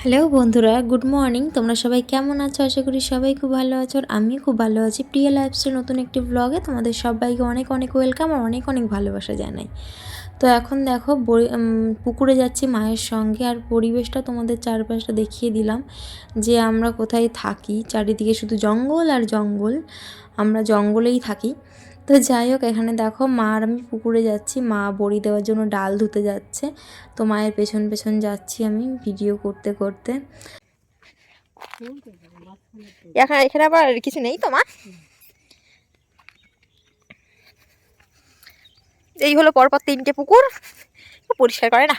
Hello বন্ধুরা, good morning. তোমরা সবাই কেমন আছো? আশা করি সবাই খুব ভালো আছো আর আমি খুব ভালো আছি। প্রিয়া লাইফস্টাইল নতুন একটি ব্লগে তোমাদের সবাইকে অনেক অনেক ওয়েলকাম আর অনেক অনেক ভালোবাসা জানাই। তো এখন দেখো পুকুরে যাচ্ছি মায়ের সঙ্গে, আর পরিবেশটা তোমাদের চারপাশটা দেখিয়ে দিলাম যে আমরা কোথায় থাকি। চারিদিকে শুধু জঙ্গল আর জঙ্গল, আমরা জঙ্গলেই থাকি। তো যাই হোক, এখানে দেখো মা আর আমি পুকুরে যাচ্ছি, মা বড়ি দেওয়ার জন্য ডাল ধুতে যাচ্ছে। তো মায়ের পেছন পেছন যাচ্ছি আমি ভিডিও করতে করতে। এখানে এখানে আবার কিছু নেই তো মা। এই হলো পরপর তিনটে পুকুর, পরিষ্কার করে না।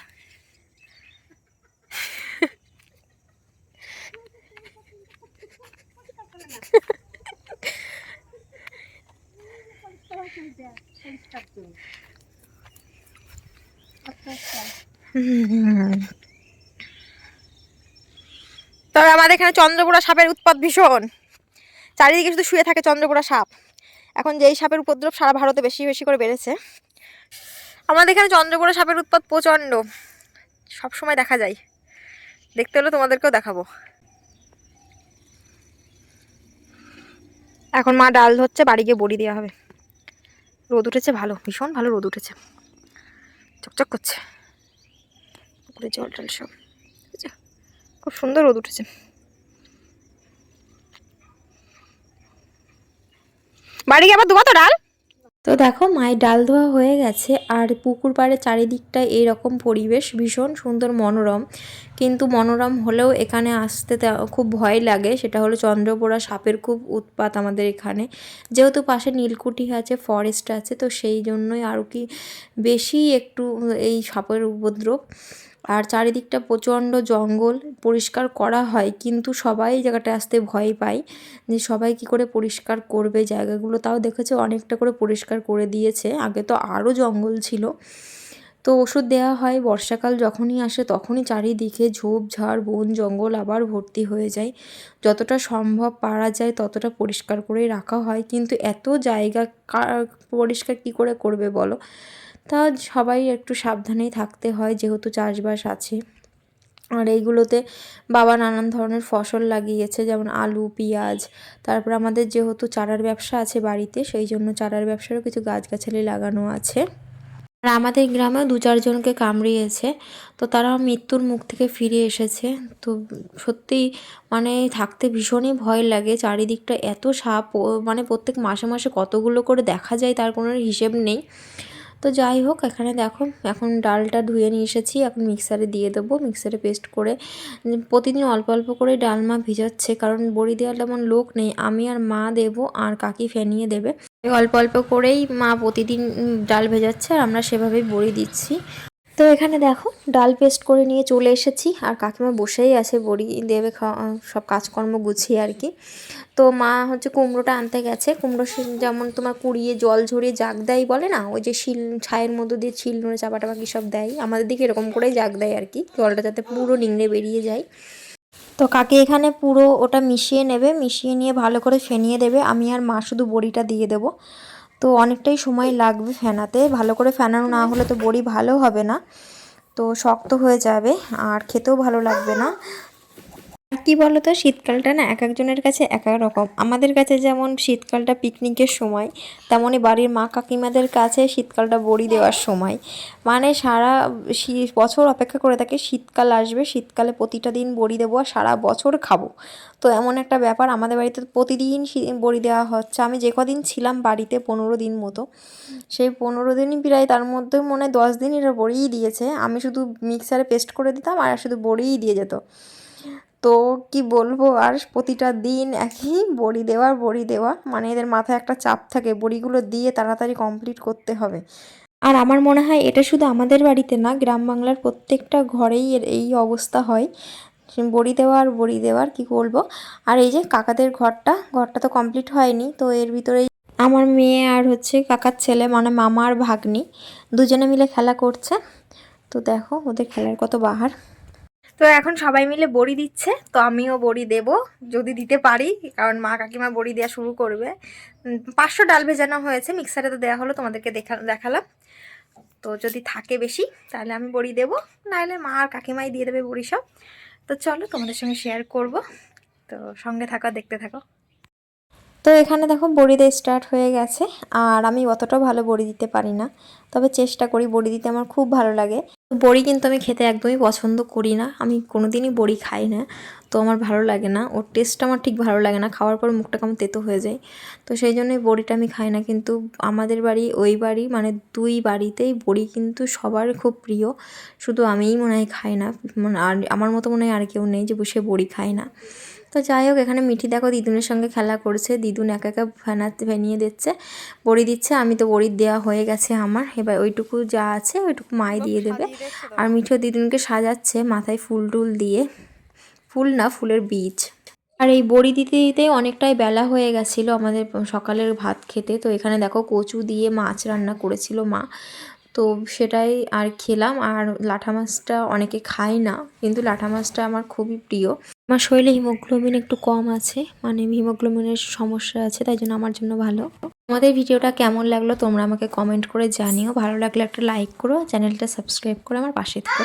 তবে আমাদের এখানে চন্দ্রপুরা সাপের উৎপাত ভীষণ। চারিদিকে শুধু শুয়ে থাকে চন্দ্রপুরা সাপ। এখন যেই সাপের উপদ্রব সারা ভারতে বেশি বেশি করে বেড়েছে, আমাদের এখানে চন্দ্রপুরা সাপের উৎপাত প্রচণ্ড, সব সময় দেখা যায়। দেখতে হলে তোমাদেরকেও দেখাবো। এখন মা ডাল ধরছে, বাড়ি গিয়ে বড়ি দেওয়া হবে। রোদ উঠেছে ভালো, ভীষণ ভালো রোদ উঠেছে, চকচক করছে পুকুরে জল টল সব। খুব সুন্দর রোদ উঠেছে। বাড়ি গিয়ে আবার দুবা তো ডাল। তো দেখো মায়ের ডাল ধোয়া হয়ে গেছে, আর পুকুর পাড়ে চারিদিকটা এইরকম পরিবেশ ভীষণ সুন্দর মনোরম। কিন্তু মনোরম হলেও এখানে আসতে খুব ভয় লাগে। সেটা হলো চন্দ্রপোড়া সাপের খুব উৎপাত আমাদের এখানে। যেহেতু পাশে নীলকুঠি আছে, ফরেস্ট আছে, তো সেই জন্যই আরও কি বেশি একটু এই সাপের উপদ্রব। আর চারিদিকটা প্রচণ্ড জঙ্গল, পরিষ্কার করা হয় কিন্তু সবাই জায়গাটা আসতে ভয় পায় যে সবাই কি করে পরিষ্কার করবে জায়গাগুলো। তাও দেখেছো অনেকটা করে পরিষ্কার করে দিয়েছে, আগে তো আরও জঙ্গল ছিল। তো ওষুধ দেওয়া হয়, বর্ষাকাল যখনই আসে তখনই চারিদিকে ঝোপঝাড় বন জঙ্গল আবার ভর্তি হয়ে যায়। যতটা সম্ভব পারা যায় ততটা পরিষ্কার করেই রাখা হয়, কিন্তু এত জায়গা পরিষ্কার কী করে করবে বলো। তা সবাই একটু সাবধানেই থাকতে হয় যেহেতু চাষবাস আছে। আর এইগুলোতে বাবা নানান ধরনের ফসল লাগিয়েছে, যেমন আলু, পেঁয়াজ। তারপর আমাদের যেহেতু চারার ব্যবসা আছে বাড়িতে, সেই জন্য চারার ব্যবসারও কিছু গাছগাছালি লাগানো আছে। আর আমাদের গ্রামেও 2-4 জনকে কামড়িয়েছে, তো তারা মৃত্যুর মুখ থেকে ফিরে এসেছে। তো সত্যিই মানে থাকতে ভীষণই ভয় লাগে। চারিদিকটা এত সাপ, মানে প্রত্যেক মাসে মাসে কতগুলো করে দেখা যায় তার কোনো হিসেব নেই। তো যাই হোক, এখানে দেখো এখন ডালটা ধুয়ে নিয়ে এসেছি, এখন মিক্সারে দিয়ে দেবো। মিক্সারে পেস্ট করে প্রতিদিন অল্প অল্প করে ডাল মা ভিজাচ্ছে, কারণ বড়ি দেওয়ার তেমন লোক নেই, আমি আর মা দেবো আর কাকি ফেনিয়ে দেবে। অল্প অল্প করেই মা প্রতিদিন ডাল ভেজাচ্ছে আর আমরা সেভাবেই বড়ি দিচ্ছি। তো এখানে দেখো ডাল পেস্ট করে নিয়ে চলে এসেছি, আর কাকিমা বসেই আছে বড়ি দেবে সব কাজকর্ম গুছিয়ে আর কি। তো মা হচ্ছে কুমড়োটা আনতে গেছে। কুমড়ো যেমন তোমার কুড়িয়ে জল ঝরিয়ে জাগ দেয় বলে না, ওই যে ছাইয়ের মধ্যে দিয়ে ছিল নোড়ে চাপা টাপা কী সব দেয়, আমাদের দিকে এরকম করেই জাগ দেয় আর কি, জলটা যাতে পুরো নিংড়ে বেরিয়ে যায়। তো কাকি এখানে পুরো ওটা মিশিয়ে নেবে, মিশিয়ে নিয়ে ভালো করে ফেনিয়ে দেবে, আমি আর মা শুধু বড়িটা দিয়ে দেবো। তো অনেকটাই সময় লাগবে ফেনাতে, ভালো করে ফেনানো না হলে তো বড়ি ভালো হবে না, তো শক্ত হয়ে যাবে আর খেতেও ভালো লাগবে না। আর কী বলো তো, শীতকালটা না এক একজনের কাছে এক এক রকম। আমাদের কাছে যেমন শীতকালটা পিকনিকের সময়, তেমনই বাড়ির মা কাকিমাদের কাছে শীতকালটা বড়ি দেওয়ার সময়। মানে সারা বছর অপেক্ষা করে থাকে শীতকাল আসবে, শীতকালে প্রতিটা দিন বড়ি দেবো আর সারা বছর খাবো। তো এমন একটা ব্যাপার, আমাদের বাড়িতে প্রতিদিন বড়ি দেওয়া হচ্ছে। আমি যে কদিন ছিলাম বাড়িতে 15 দিন মতো, সেই 15 দিনই প্রায় তার মধ্যে মনে হয় 10 দিন এরা বড়িই দিয়েছে। আমি শুধু মিক্সারে পেস্ট করে দিতাম আর শুধু বড়িই দিয়ে যেত। তো কি বলবো, আর প্রতিটা দিন একই বড়ি দেওয়ার বড়ি দেওয়া, মানে এদের মাথায় একটা চাপ থাকে বড়িগুলো দিয়ে তাড়াতাড়ি কমপ্লিট করতে হবে। আর আমার মনে হয় এটা শুধু আমাদের বাড়িতে না, গ্রাম বাংলার প্রত্যেকটা ঘরেই এর এই অবস্থা হয়, বড়ি দেওয়ার বড়ি দেওয়ার কি বলবো। আর এই যে কাকাদের ঘরটা তো কমপ্লিট হয়নি, তো এর ভিতরেই আমার মেয়ে আর হচ্ছে কাকার ছেলে মানে মামা আর ভাগ্নি দুজনে মিলে খেলা করছে। তো দেখো ওদের খেলার কত বাহার। তো এখন সবাই মিলে বড়ি দিচ্ছে, তো আমিও বড়ি দেব যদি দিতে পারি, কারণ মা কাকিমা বড়ি দেওয়া শুরু করবে। 500 ডাল ভেজানো হয়েছে, মিক্সারে তো দেওয়া হলো, তোমাদেরকে দেখালাম। তো যদি থাকে বেশি তাহলে আমি বড়ি দেবো, নাহলে মা আর কাকিমাই দিয়ে দেবে বড়ি সব। তো চলো তোমাদের সঙ্গে শেয়ার করব, তো সঙ্গে থাকো, দেখতে থাকো। তো এখানে দেখো বড়ি দিয়ে স্টার্ট হয়ে গেছে। আর আমি অতটাও ভালো বড়ি দিতে পারি না, তবে চেষ্টা করি, বড়ি দিতে আমার খুব ভালো লাগে। বড়ি কিন্তু আমি খেতে একদমই পছন্দ করি না, আমি কোনোদিনই বড়ি খাই না, তো আমার ভালো লাগে না, ওর টেস্টটা আমার ঠিক ভালো লাগে না, খাওয়ার পর মুখটা কেমন তেতো হয়ে যায়, তো সেই জন্যই বড়িটা আমি খাই না। কিন্তু আমাদের বাড়ি ওই বাড়ি মানে দুই বাড়িতেই বড়ি কিন্তু সবার খুব প্রিয়, শুধু আমিই মনে হয় খাই না, আর আমার মতো মনে হয় আর কেউ নেই যে বসে বড়ি খায় না। তো যাই হোক, এখানে মিঠি দেখো দিদুনের সঙ্গে খেলা করছে, দিদুন একা একা ভেনিয়ে দিচ্ছে, বড়ি দিচ্ছে। আমি তো বড়ি দেওয়া হয়ে গেছে আমার, এবার ওইটুকু যা আছে ওইটুকু মাই দিয়ে দেবে। আর মিঠিও দিদুনকে সাজাচ্ছে মাথায় ফুল টুল দিয়ে, ফুল না ফুলের বীজ। আর এই বড়ি দিতে দিতে অনেকটাই বেলা হয়ে গেছিলো আমাদের সকালের ভাত খেতে। তো এখানে দেখো কচু দিয়ে মাছ রান্না করেছিল মা, তো সেটাই আর খেলাম। আর লাঠা মাছটা অনেকে খায় না, কিন্তু লাঠা মাছটা আমার খুবই প্রিয়। আমার শরীরে হিমোগ্লোবিন একটু কম আছে, মানে হিমোগ্লোবিনের সমস্যা আছে, তাই জন্য আমার জন্য ভালো। আমাদের ভিডিওটা কেমন লাগলো তোমরা আমাকে কমেন্ট করে জানিও, ভালো লাগলে একটা লাইক করো, চ্যানেলটা সাবস্ক্রাইব করে আমার পাশে থেকো।